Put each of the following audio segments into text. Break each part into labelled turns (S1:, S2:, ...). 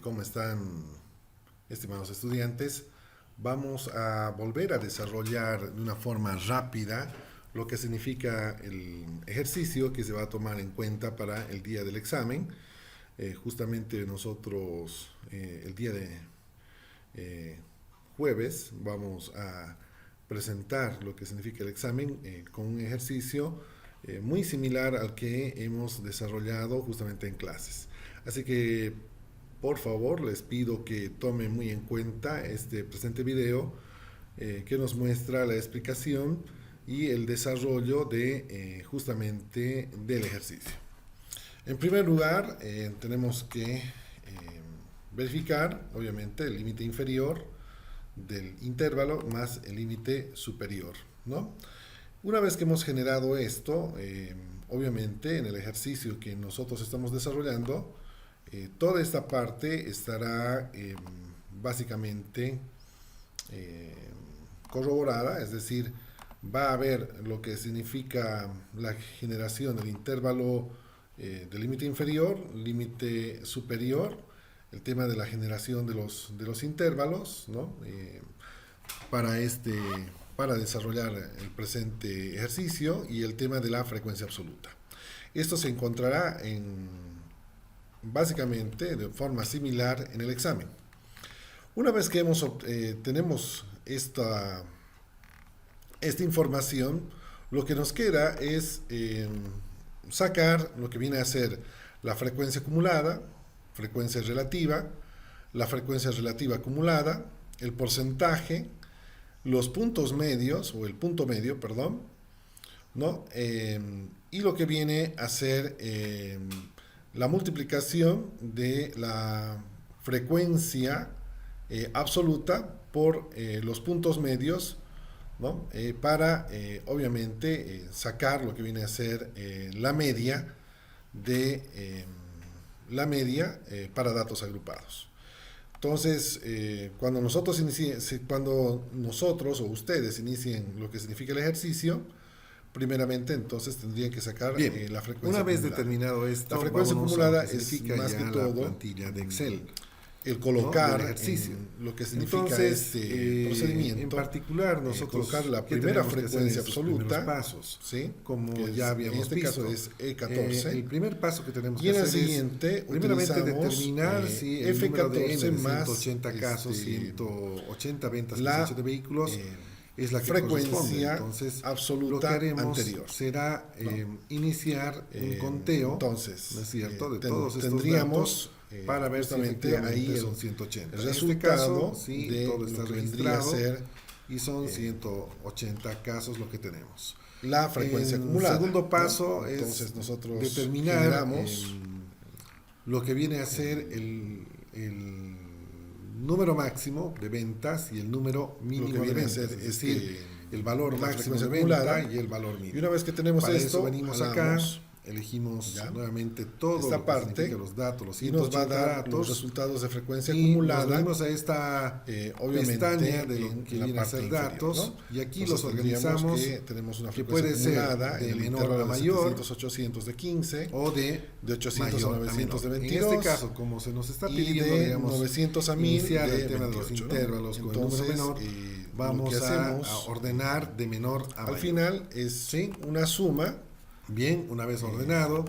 S1: ¿Cómo están, estimados estudiantes? Vamos a volver a desarrollar de una forma rápida lo que significa el ejercicio que se va a tomar en cuenta para el día del examen. Justamente nosotros el día de jueves vamos a presentar lo que significa el examen con un ejercicio muy similar al que hemos desarrollado justamente en clases. Así que, por favor, les pido que tomen muy en cuenta este presente video que nos muestra la explicación y el desarrollo de justamente del ejercicio. En primer lugar, tenemos que verificar, obviamente, el límite inferior del intervalo más el límite superior, ¿no? Una vez que hemos generado esto, obviamente en el ejercicio que nosotros estamos desarrollando, toda esta parte estará básicamente corroborada, es decir, va a haber lo que significa la generación del intervalo del límite inferior, límite superior, el tema de la generación de los intervalos, ¿no? Para desarrollar el presente ejercicio, y el tema de la frecuencia absoluta. Esto se encontrará básicamente de forma similar en el examen. Una vez que tenemos esta información, lo que nos queda es sacar lo que viene a ser la frecuencia acumulada, frecuencia relativa, la frecuencia relativa acumulada, el porcentaje, los puntos medios, o el punto medio, perdón, ¿no? Y lo que viene a ser la multiplicación de la frecuencia absoluta por los puntos medios, ¿no? Para obviamente sacar lo que viene a ser la media para datos agrupados. Entonces, cuando nosotros o ustedes inicien lo que significa el ejercicio, primeramente entonces tendrían que sacar la frecuencia
S2: una vez
S1: acumulada.
S2: determinado esto,
S1: la frecuencia acumulada es más que todo
S2: la plantilla de Excel,
S1: el colocar,
S2: ¿no?, del ejercicio.
S1: Lo que significa
S2: entonces,
S1: este procedimiento.
S2: En particular, nosotros
S1: colocar la primera frecuencia absoluta,
S2: pasos,
S1: ¿sí?
S2: como
S1: que
S2: ya habíamos
S1: en este
S2: visto.
S1: caso es E14.
S2: El primer paso que tenemos
S1: Y
S2: que
S1: en el
S2: hacer
S1: siguiente,
S2: es primeramente
S1: utilizamos,
S2: determinar si el número de
S1: F14 más
S2: 180 casos, 180 ventas
S1: la
S2: de vehículos, es la que
S1: frecuencia
S2: corresponde. Entonces,
S1: absoluta
S2: lo que haremos
S1: anterior
S2: será iniciar un conteo,
S1: entonces,
S2: ¿no es cierto?, de todos estos
S1: tendríamos
S2: datos, para ver si
S1: ahí
S2: son 180.
S1: el
S2: En
S1: resultado
S2: este caso, sí,
S1: de
S2: todo está
S1: lo que vendría a
S2: registrado
S1: ser
S2: y son 180 casos lo que tenemos.
S1: la frecuencia
S2: El
S1: acumulada.
S2: segundo paso,
S1: ¿no?
S2: es
S1: entonces nosotros
S2: determinar
S1: generamos
S2: lo que viene a ser el número máximo de ventas y el número mínimo
S1: que viene
S2: de
S1: a
S2: ventas,
S1: ser
S2: es decir, el valor
S1: la
S2: máximo de
S1: frecuencia
S2: venta
S1: acumulada,
S2: y el valor mínimo.
S1: Y una vez que tenemos
S2: Para
S1: esto,
S2: eso venimos acá, elegimos
S1: ¿ya?
S2: nuevamente todo
S1: esta
S2: lo que
S1: parte
S2: significa los datos, los
S1: y nos va a
S2: 180
S1: dar
S2: datos,
S1: los resultados de frecuencia
S2: y
S1: acumulada.
S2: nos venimos a esta
S1: obviamente
S2: pestaña de lo que
S1: en la
S2: viene a
S1: parte
S2: ser
S1: inferior,
S2: datos,
S1: ¿no?
S2: y aquí
S1: Entonces
S2: los organizamos
S1: tenemos una
S2: que
S1: frecuencia
S2: puede ser
S1: acumulada
S2: de
S1: en el
S2: menor
S1: intervalo
S2: a mayor,
S1: de 700-800 de 15
S2: o de
S1: 800 a 900 de 22.
S2: En este caso, como se nos está
S1: y
S2: pidiendo,
S1: de
S2: digamos,
S1: 900 a 1000
S2: iniciar
S1: de
S2: el tema
S1: 28,
S2: de los
S1: ¿no?
S2: intervalos con
S1: Entonces,
S2: el número menor, vamos
S1: lo que hacemos,
S2: a ordenar de menor a mayor.
S1: Al final es
S2: ¿sí?
S1: una suma.
S2: Bien, una vez ordenado,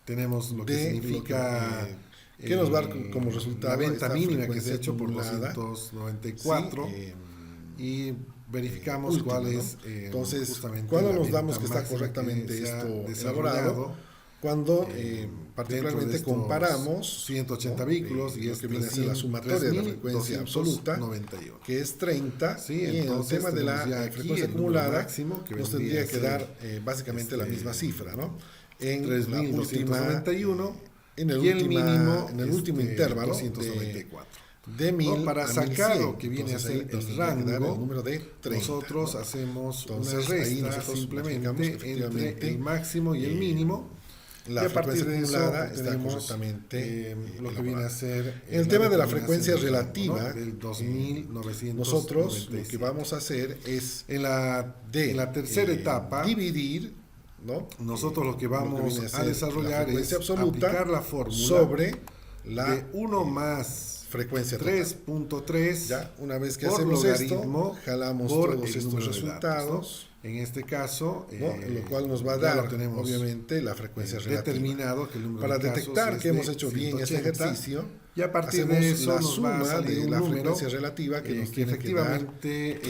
S2: tenemos lo que significa
S1: que nos va a dar como resultado
S2: la venta mínima que se ha hecho por
S1: acumulada,
S2: 294, y verificamos
S1: última,
S2: cuál
S1: ¿no?
S2: es
S1: entonces
S2: justamente
S1: cuando
S2: la
S1: nos damos
S2: venta
S1: que está
S2: máxima
S1: correctamente
S2: que se ha
S1: esto elaborado, cuando particularmente
S2: dentro de
S1: comparamos
S2: 180 vehículos y
S1: lo que viene a ser la sumatoria de la frecuencia absoluta,
S2: 91,
S1: que es 30,
S2: sí,
S1: y en el tema de la frecuencia acumulada
S2: máximo, que
S1: nos tendría que dar básicamente la misma cifra, ¿no? En la última, en el último intervalo
S2: 294.
S1: de 1000
S2: para
S1: a
S2: sacar
S1: 1100.
S2: lo que viene
S1: Entonces,
S2: a ser
S1: ahí
S2: el rango,
S1: el número de 30,
S2: nosotros
S1: ¿no?
S2: hacemos
S1: Entonces,
S2: una
S1: ahí
S2: resta
S1: nosotros
S2: simplemente
S1: efectivamente
S2: entre el máximo y el mínimo,
S1: la
S2: y a partir de eso
S1: acumulada está
S2: tenemos
S1: correctamente
S2: lo que viene a ser
S1: en el tema de la frecuencia
S2: determinación del
S1: relativa,
S2: rango, ¿no? Del 2997.
S1: nosotros lo que vamos a hacer es
S2: en la tercera etapa
S1: dividir, ¿no?
S2: Nosotros lo que vamos
S1: viene
S2: a desarrollar
S1: la frecuencia
S2: es
S1: absoluta
S2: aplicar la fórmula
S1: sobre la
S2: de 1 más
S1: frecuencia total.
S2: 3.3.
S1: Ya, una vez que
S2: por
S1: hacemos
S2: logaritmo
S1: esto, jalamos
S2: por
S1: todos
S2: el
S1: estos
S2: número de
S1: resultados,
S2: datos, ¿no? En este caso,
S1: ¿no? En lo cual nos va a
S2: ya
S1: dar,
S2: lo tenemos
S1: obviamente, la frecuencia relativa.
S2: determinado que el número
S1: Para
S2: de casos
S1: detectar
S2: es
S1: que hemos
S2: de
S1: hecho bien
S2: 180,
S1: este ejercicio,
S2: y a partir
S1: hacemos
S2: de eso
S1: la
S2: nos va a
S1: suma
S2: salir
S1: de
S2: un
S1: la
S2: número
S1: frecuencia relativa que nos
S2: que
S1: tiene que dar
S2: efectivamente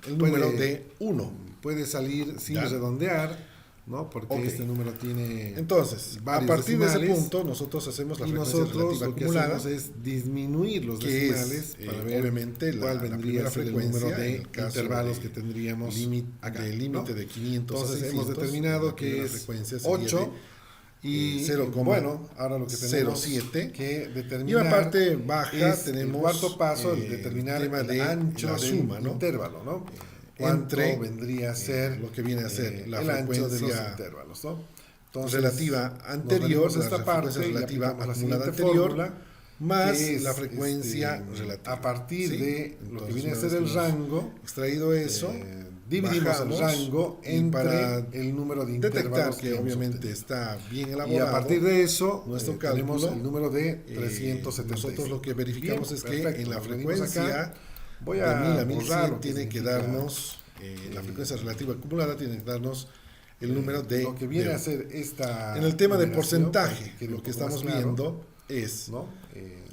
S1: el número
S2: puede-
S1: de 1.
S2: puede salir sin
S1: ¿Ya?
S2: redondear, ¿no? Porque
S1: Ok.
S2: este número tiene
S1: Entonces, a
S2: varios
S1: partir de ese
S2: decimales,
S1: punto, nosotros hacemos la
S2: y
S1: frecuencia
S2: nosotros
S1: relativa
S2: lo que
S1: acumulada,
S2: hacemos es disminuir los
S1: que
S2: decimales
S1: es,
S2: para ver
S1: obviamente,
S2: cuál
S1: la
S2: vendría
S1: primera
S2: a ser el
S1: frecuencia,
S2: número de
S1: en el caso
S2: intervalos
S1: de
S2: que tendríamos acá,
S1: de límite
S2: ¿no?
S1: de 500 a
S2: Entonces
S1: 600,
S2: hemos determinado
S1: la
S2: que
S1: primera
S2: es
S1: frecuencia sería
S2: 8 y
S1: 0,07,
S2: bueno, ahora lo que tenemos que
S1: y
S2: determinar
S1: la parte baja
S2: es
S1: tenemos
S2: el cuarto paso, el
S1: el
S2: determinar
S1: tema
S2: el
S1: de
S2: ancho
S1: la
S2: del
S1: suma, ¿no?
S2: intervalo, ¿no? ¿Cuánto
S1: Entre
S2: vendría a ser
S1: lo que viene a ser la
S2: el ancho de los
S1: frecuencia
S2: intervalos, ¿no? Entonces,
S1: relativa
S2: nos
S1: anterior,
S2: venimos a
S1: la
S2: esta
S1: frecuencia
S2: parte y
S1: relativa
S2: aplicamos la
S1: acumulada
S2: siguiente
S1: anterior,
S2: fórmula,
S1: más
S2: que es,
S1: la frecuencia relativa.
S2: a partir
S1: ¿sí?
S2: de lo
S1: Entonces,
S2: que viene a
S1: una
S2: ser
S1: vez
S2: el
S1: que hemos
S2: rango,
S1: extraído eso,
S2: dividimos
S1: bajamos,
S2: el rango
S1: y
S2: entre
S1: para
S2: el número de
S1: detectar
S2: intervalos
S1: que
S2: hemos
S1: obviamente
S2: obtenido.
S1: está bien elaborado.
S2: Y a partir de eso,
S1: nuestro
S2: tenemos
S1: cálculo,
S2: el número de 375.
S1: nosotros lo que verificamos
S2: Bien,
S1: es que
S2: perfecto,
S1: en la
S2: nos venimos
S1: frecuencia
S2: acá. Voy
S1: de
S2: a
S1: 1000 a
S2: borrar
S1: 1100
S2: lo que
S1: tiene que
S2: significa,
S1: darnos, la frecuencia relativa acumulada tiene que darnos el número de...
S2: lo que viene
S1: de
S2: a ser esta
S1: en el tema de
S2: numeración,
S1: porcentaje,
S2: para quede
S1: lo
S2: un
S1: que
S2: poco más
S1: estamos
S2: claro,
S1: viendo es
S2: ¿no?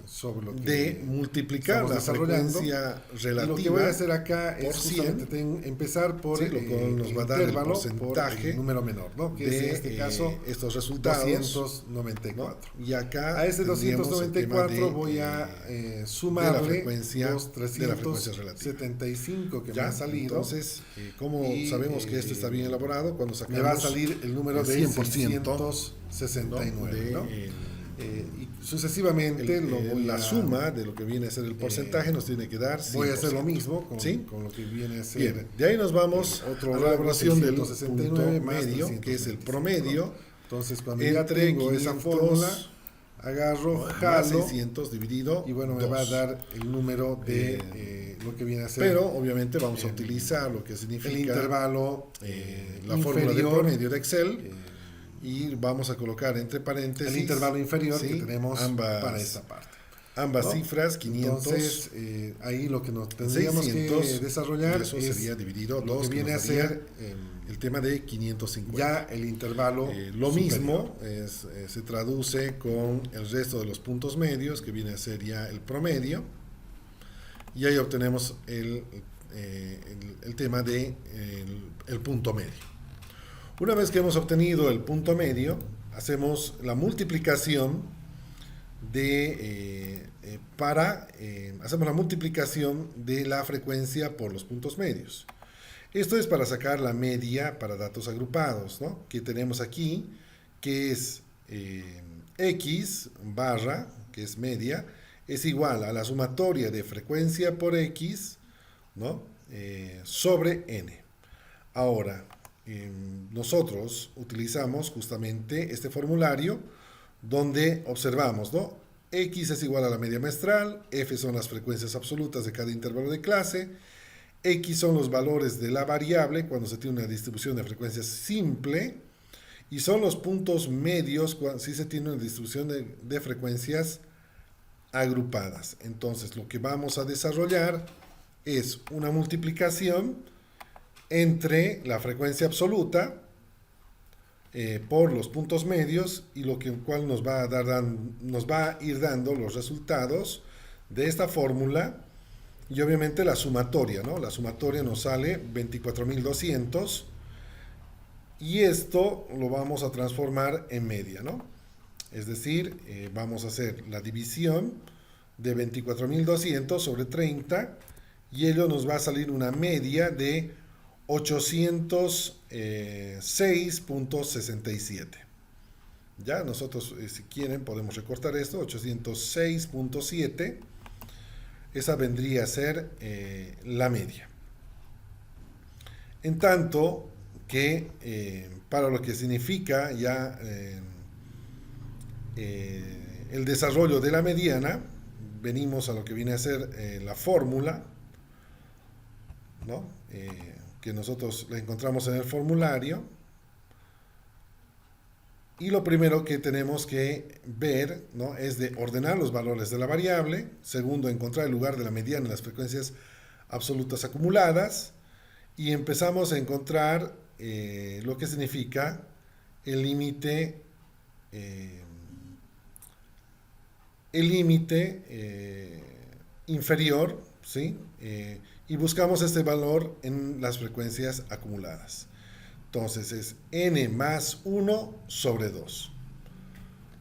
S2: Sobre lo que
S1: de multiplicar
S2: estamos
S1: la
S2: desarrollando.
S1: frecuencia
S2: Y
S1: relativa.
S2: lo que voy a hacer acá
S1: por
S2: es
S1: 100,
S2: justamente empezar por
S1: sí, lo cual nos va a dar el
S2: intervalo
S1: porcentaje
S2: por el número menor, ¿no? Que
S1: de
S2: es en este caso
S1: estos resultados,
S2: 294.
S1: ¿no? Y acá
S2: A ese
S1: tendríamos el tema
S2: 294
S1: de,
S2: voy a
S1: de la
S2: sumarle
S1: frecuencia,
S2: los
S1: de la frecuencia relativa.
S2: 375 que me
S1: ¿Ya?
S2: ha salido.
S1: Entonces, como
S2: y,
S1: sabemos que esto está bien elaborado, cuando sacamos
S2: me va a salir el número
S1: el
S2: de
S1: 100%,
S2: 669,
S1: ¿no?
S2: ¿no? Y sucesivamente
S1: la suma de lo que viene a ser el porcentaje nos tiene que dar 100%.
S2: voy a hacer lo mismo con,
S1: ¿sí?
S2: con lo que viene a ser.
S1: Bien, de ahí nos vamos
S2: otro
S1: a la elaboración del
S2: 669
S1: punto
S2: más
S1: medio, que es el promedio,
S2: Entonces, cuando ya
S1: entre
S2: tengo esa
S1: 500
S2: fórmula, agarro,
S1: más
S2: jalo
S1: 600 dividido
S2: y bueno, me
S1: 2.
S2: va a dar el número de lo que viene a ser.
S1: Pero obviamente vamos a utilizar lo que significa
S2: el intervalo,
S1: la fórmula de
S2: inferior,
S1: promedio de Excel, y vamos a colocar entre paréntesis
S2: el intervalo inferior,
S1: ¿sí?
S2: que tenemos
S1: ambas,
S2: para esta parte.
S1: ambas
S2: ¿no?
S1: cifras, 500.
S2: Entonces, ahí lo que nos tendríamos
S1: 600,
S2: que desarrollar
S1: eso
S2: es
S1: sería dividido
S2: lo
S1: 2,
S2: que viene a
S1: nos daría
S2: ser
S1: el tema de 550.
S2: ya el intervalo
S1: lo
S2: superior.
S1: mismo se traduce con el resto de los puntos medios, que viene a ser ya el promedio, y ahí obtenemos el tema de el punto medio. Una vez que hemos obtenido el punto medio, hacemos la multiplicación hacemos la multiplicación de la frecuencia por los puntos medios. Esto es para sacar la media para datos agrupados, ¿no? Que tenemos aquí, que es x barra, que es media, es igual a la sumatoria de frecuencia por x, ¿no? Sobre n. Ahora, nosotros utilizamos justamente este formulario donde observamos, ¿no? X es igual a la media muestral, F son las frecuencias absolutas de cada intervalo de clase, X son los valores de la variable cuando se tiene una distribución de frecuencias simple, y son los puntos medios si se tiene una distribución de frecuencias agrupadas. Entonces, lo que vamos a desarrollar es una multiplicación entre la frecuencia absoluta por los puntos medios, y lo cual nos va a ir dando los resultados de esta fórmula, y obviamente la sumatoria, ¿no? La sumatoria nos sale 24.200, y esto lo vamos a transformar en media, ¿no? Es decir, vamos a hacer la división de 24.200 sobre 30, y ello nos va a salir una media de 806.67. Ya, nosotros si quieren podemos recortar esto, 806.7, esa vendría a ser la media. En tanto que para lo que significa ya el desarrollo de la mediana, venimos a lo que viene a ser la fórmula, ¿no? Que nosotros la encontramos en el formulario, Y lo primero que tenemos que ver, ¿no?, es de ordenar los valores de la variable. Segundo, encontrar el lugar de la mediana en las frecuencias absolutas acumuladas. Y empezamos a encontrar lo que significa el límite eh, inferior, ¿sí? Y buscamos este valor en las frecuencias acumuladas. Entonces es n más 1 sobre 2.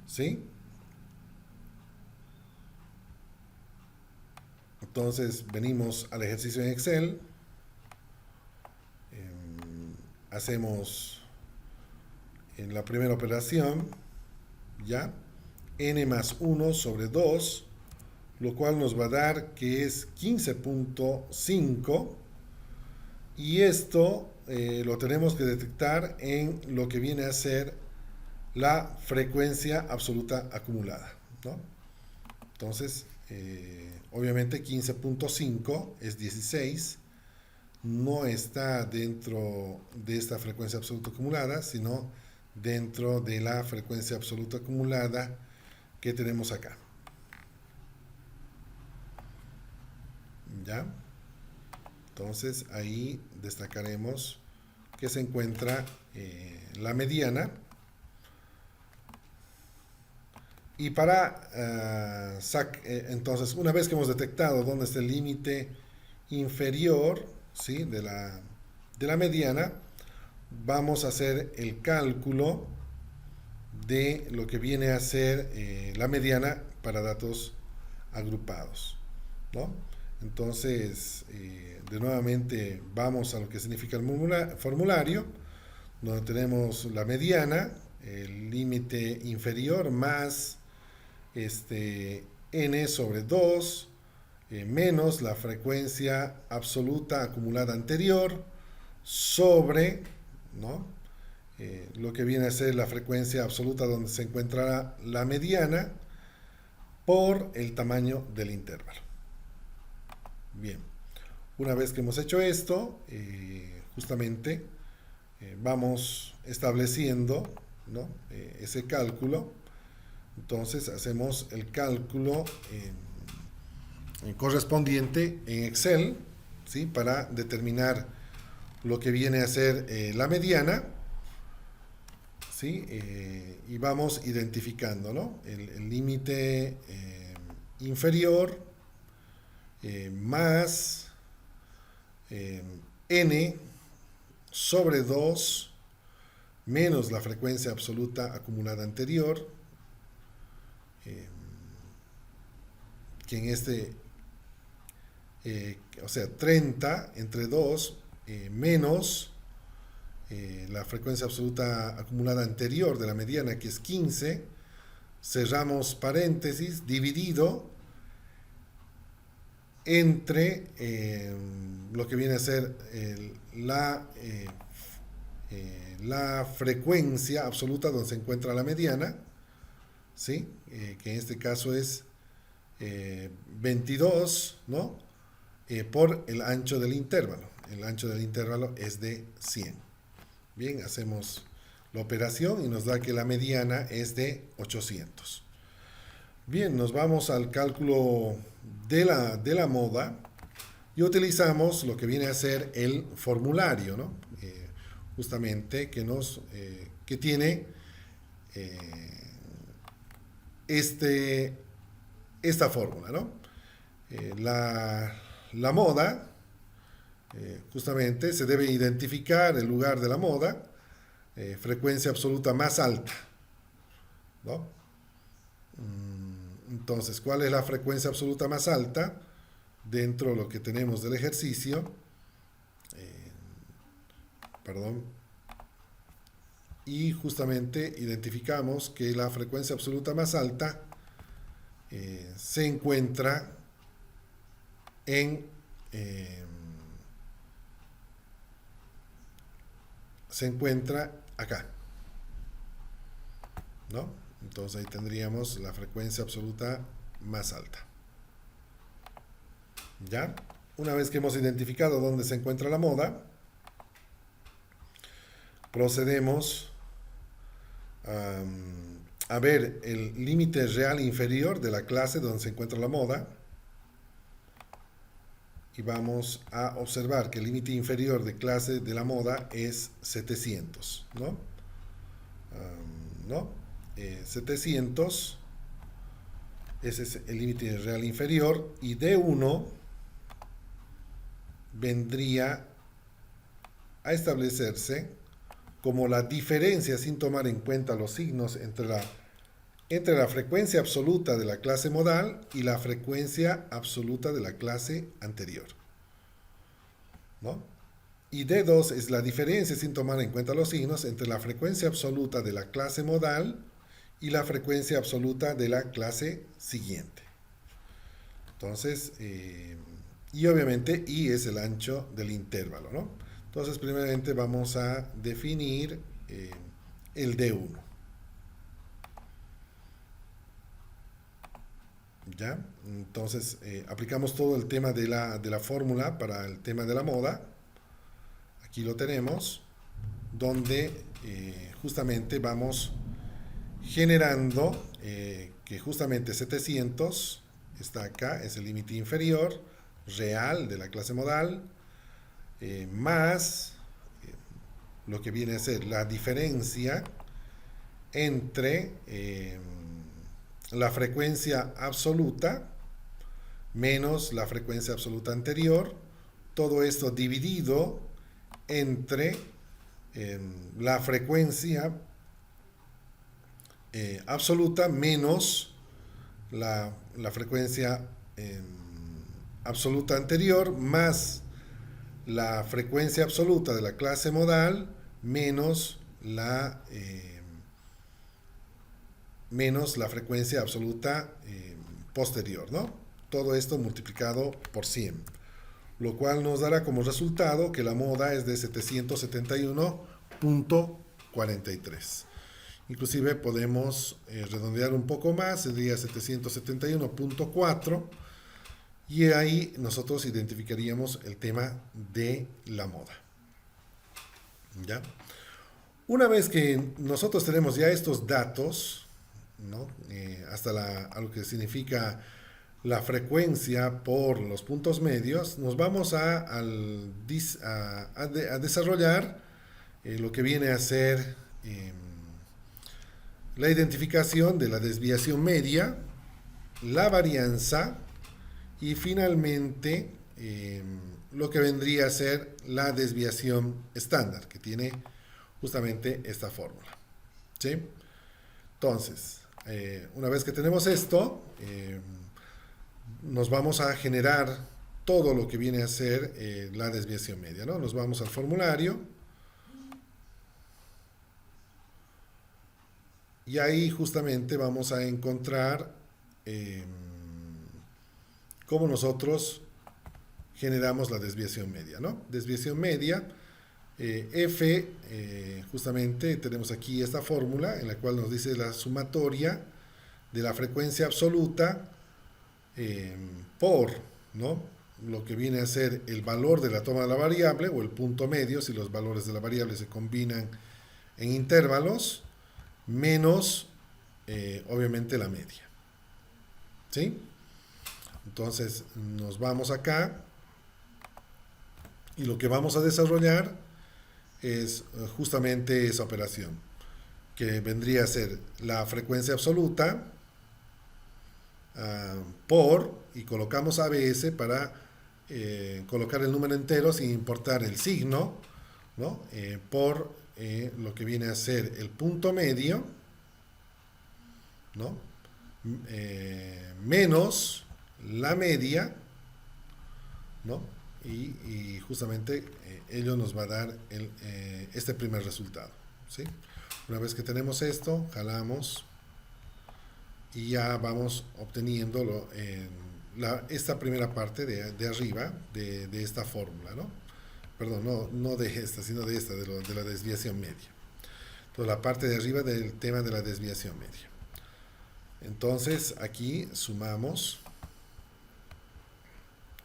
S1: ¿Sí? Entonces venimos al ejercicio en Excel. Hacemos en la primera operación, ¿ya? N más 1 sobre 2, lo cual nos va a dar que es 15.5. Y esto lo tenemos que detectar en lo que viene a ser la frecuencia absoluta acumulada, ¿no? Entonces, obviamente 15.5 es 16, no está dentro de esta frecuencia absoluta acumulada, sino dentro de la frecuencia absoluta acumulada que tenemos acá. ¿Ya? Entonces ahí destacaremos que se encuentra la mediana. Y para entonces, una vez que hemos detectado dónde está el límite inferior, ¿sí?, de la mediana, vamos a hacer el cálculo de lo que viene a ser la mediana para datos agrupados, ¿no? Entonces, de nuevamente vamos a lo que significa el formulario, donde tenemos la mediana, el límite inferior más n sobre 2 menos la frecuencia absoluta acumulada anterior sobre, ¿no?, lo que viene a ser la frecuencia absoluta donde se encuentra la mediana por el tamaño del intervalo. Bien, una vez que hemos hecho esto, justamente vamos estableciendo, ¿no?, ese cálculo. Entonces hacemos el cálculo correspondiente en Excel, ¿sí?, para determinar lo que viene a ser la mediana, ¿sí? Y vamos identificando, ¿no?, el límite inferior más n sobre 2 menos la frecuencia absoluta acumulada anterior, que en o sea, 30 entre 2 menos la frecuencia absoluta acumulada anterior de la mediana, que es 15, cerramos paréntesis, dividido entre lo que viene a ser la frecuencia absoluta donde se encuentra la mediana, ¿sí? Que en este caso es 22, ¿no?, por el ancho del intervalo. El ancho del intervalo es de 100. Bien, hacemos la operación y nos da que la mediana es de 800. Bien, nos vamos al cálculo de la moda y utilizamos lo que viene a ser el formulario, ¿no? Justamente que tiene esta fórmula, ¿no? La moda, justamente se debe identificar el lugar de la moda, frecuencia absoluta más alta, ¿no? Entonces, ¿cuál es la frecuencia absoluta más alta dentro de lo que tenemos del ejercicio? Y justamente identificamos que la frecuencia absoluta más alta se encuentra acá, ¿no? Entonces ahí tendríamos la frecuencia absoluta más alta. ¿Ya? Una vez que hemos identificado dónde se encuentra la moda, procedemos a ver el límite real inferior de la clase donde se encuentra la moda. Y vamos a observar que el límite inferior de clase de la moda es 700, ¿no? ¿No? 700, ese es el límite real inferior, y D1 vendría a establecerse como la diferencia, sin tomar en cuenta los signos, entre la frecuencia absoluta de la clase modal y la frecuencia absoluta de la clase anterior, ¿no? Y D2 es la diferencia, sin tomar en cuenta los signos, entre la frecuencia absoluta de la clase modal y la frecuencia absoluta de la clase siguiente. Entonces, y obviamente I es el ancho del intervalo, ¿no? Entonces, primeramente vamos a definir el D1. ¿Ya? Entonces, aplicamos todo el tema de la fórmula para el tema de la moda. Aquí lo tenemos, donde justamente vamos generando que justamente 700 está acá, es el límite inferior real de la clase modal, más lo que viene a ser la diferencia entre la frecuencia absoluta menos la frecuencia absoluta anterior, todo esto dividido entre la frecuencia absoluta menos la frecuencia absoluta anterior, más la frecuencia absoluta de la clase modal menos la frecuencia absoluta posterior, ¿no? Todo esto multiplicado por 100, lo cual nos dará como resultado que la moda es de 771.43. Inclusive podemos redondear un poco más, sería 771.4, y ahí nosotros identificaríamos el tema de la moda. ¿Ya? Una vez que nosotros tenemos ya estos datos, ¿no? Hasta algo que significa la frecuencia por los puntos medios, nos vamos a desarrollar lo que viene a ser la identificación de la desviación media, la varianza y finalmente lo que vendría a ser la desviación estándar, que tiene justamente esta fórmula, ¿sí? Entonces, una vez que tenemos esto, nos vamos a generar todo lo que viene a ser la desviación media, ¿no? Nos vamos al formulario y ahí justamente vamos a encontrar cómo nosotros generamos la desviación media, ¿no? Desviación media, F, justamente tenemos aquí esta fórmula en la cual nos dice la sumatoria de la frecuencia absoluta por, ¿no?, lo que viene a ser el valor de la toma de la variable o el punto medio, si los valores de la variable se combinan en intervalos, menos obviamente la media, ¿sí? Entonces nos vamos acá y lo que vamos a desarrollar es justamente esa operación, que vendría a ser la frecuencia absoluta por, y colocamos ABS para colocar el número entero sin importar el signo, ¿no? Por lo que viene a ser el punto medio, ¿no? Menos la media, ¿no? Y justamente ello nos va a dar este primer resultado, ¿sí? Una vez que tenemos esto, jalamos y ya vamos obteniendo esta primera parte de arriba de esta fórmula, ¿no? Perdón, no de esta, sino de esta, de la desviación media. Entonces, la parte de arriba del tema de la desviación media. Entonces, aquí sumamos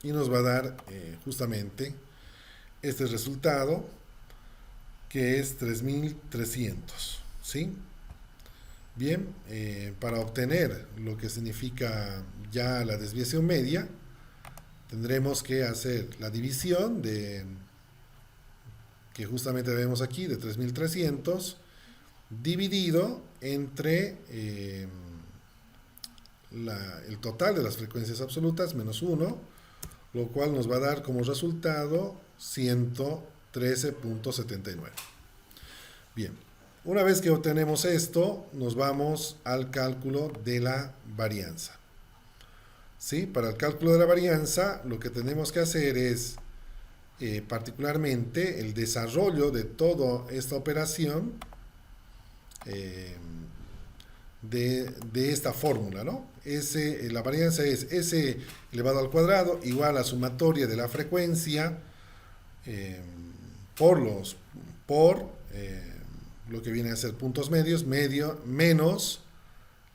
S1: y nos va a dar justamente este resultado, que es 3300, ¿sí? Bien, para obtener lo que significa ya la desviación media, tendremos que hacer la división que justamente vemos aquí, de 3300, dividido entre el total de las frecuencias absolutas menos 1, lo cual nos va a dar como resultado 113.79. Bien, una vez que obtenemos esto, nos vamos al cálculo de la varianza. ¿Sí? Para el cálculo de la varianza, lo que tenemos que hacer es particularmente el desarrollo de toda esta operación de esta fórmula, ¿no? La varianza es S elevado al cuadrado igual a sumatoria de la frecuencia por lo que viene a ser puntos medios, menos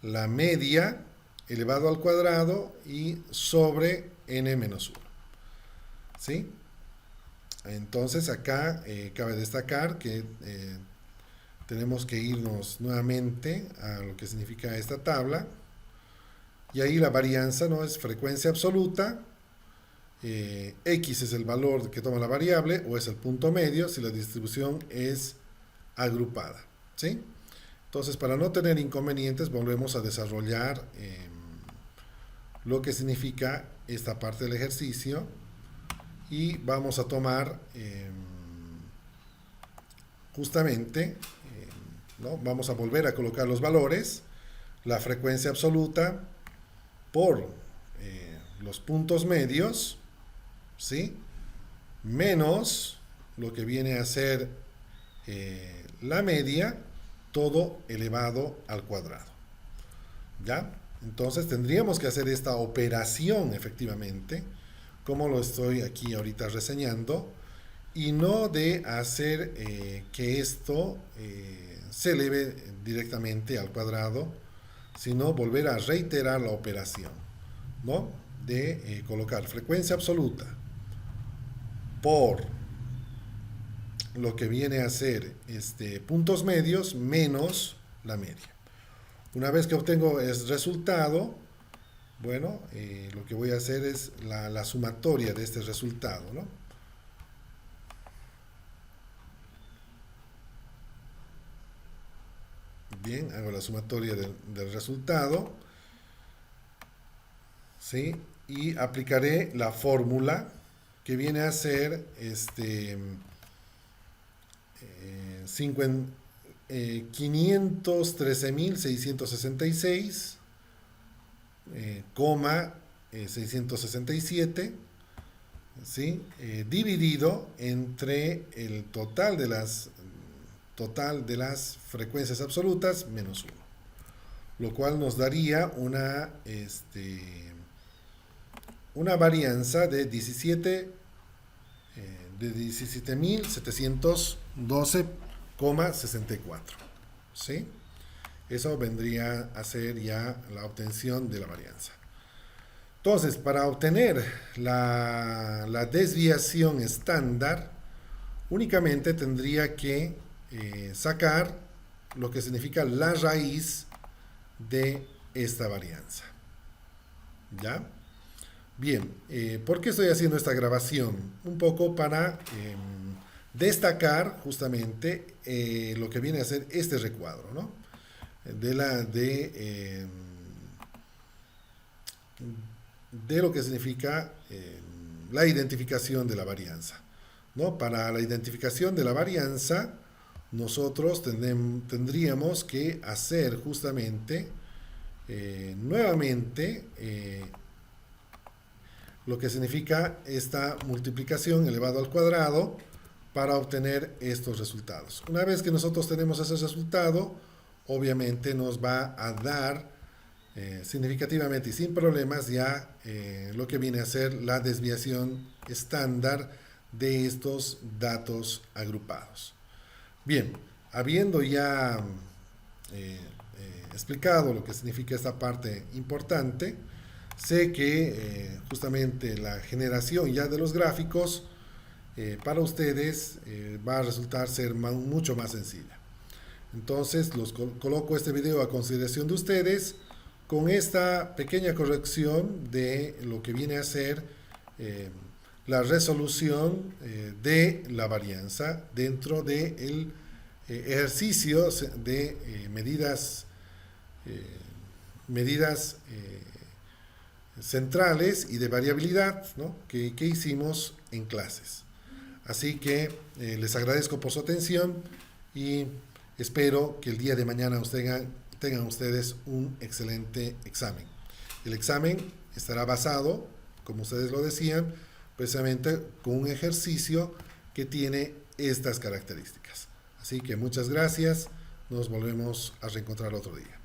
S1: la media elevado al cuadrado y sobre n menos 1. ¿Sí? Entonces acá cabe destacar que tenemos que irnos nuevamente a lo que significa esta tabla, y ahí la varianza no es frecuencia absoluta, X es el valor que toma la variable o es el punto medio si la distribución es agrupada. ¿Sí? Entonces, para no tener inconvenientes, volvemos a desarrollar lo que significa esta parte del ejercicio, y vamos a tomar justamente, ¿no? Vamos a volver a colocar los valores, la frecuencia absoluta por los puntos medios, ¿sí? Menos lo que viene a ser la media, todo elevado al cuadrado. ¿Ya? Entonces tendríamos que hacer esta operación efectivamente, como lo estoy aquí ahorita reseñando, y no de hacer que esto se eleve directamente al cuadrado, sino volver a reiterar la operación, ¿no? De colocar frecuencia absoluta por lo que viene a ser puntos medios menos la media. Una vez que obtengo el resultado, bueno, lo que voy a hacer es la sumatoria de este resultado, ¿no? Bien, hago la sumatoria del resultado, ¿sí? Y aplicaré la fórmula que viene a ser 513.666, 667, ¿sí? Dividido entre el total de las frecuencias absolutas menos 1, lo cual nos daría una varianza de 17.712,64. ¿Sí? Eso vendría a ser ya la obtención de la varianza. Entonces, para obtener la desviación estándar, únicamente tendría que sacar lo que significa la raíz de esta varianza. ¿Ya? Bien, ¿por qué estoy haciendo esta grabación? Un poco para destacar justamente lo que viene a ser este recuadro, ¿no? De lo que significa la identificación de la varianza, ¿no? Para la identificación de la varianza, nosotros tendríamos que hacer justamente nuevamente lo que significa esta multiplicación elevado al cuadrado para obtener estos resultados. Una vez que nosotros tenemos ese resultado, obviamente nos va a dar significativamente y sin problemas ya lo que viene a ser la desviación estándar de estos datos agrupados. Bien, habiendo ya explicado lo que significa esta parte importante, sé que justamente la generación ya de los gráficos para ustedes va a resultar ser mucho más sencilla. Entonces coloco este video a consideración de ustedes con esta pequeña corrección de lo que viene a ser la resolución de la varianza dentro del ejercicio de medidas centrales y de variabilidad, ¿no? que hicimos en clases. Así que les agradezco por su atención y espero que el día de mañana tengan ustedes un excelente examen. El examen estará basado, como ustedes lo decían, precisamente con un ejercicio que tiene estas características. Así que muchas gracias, nos volvemos a reencontrar otro día.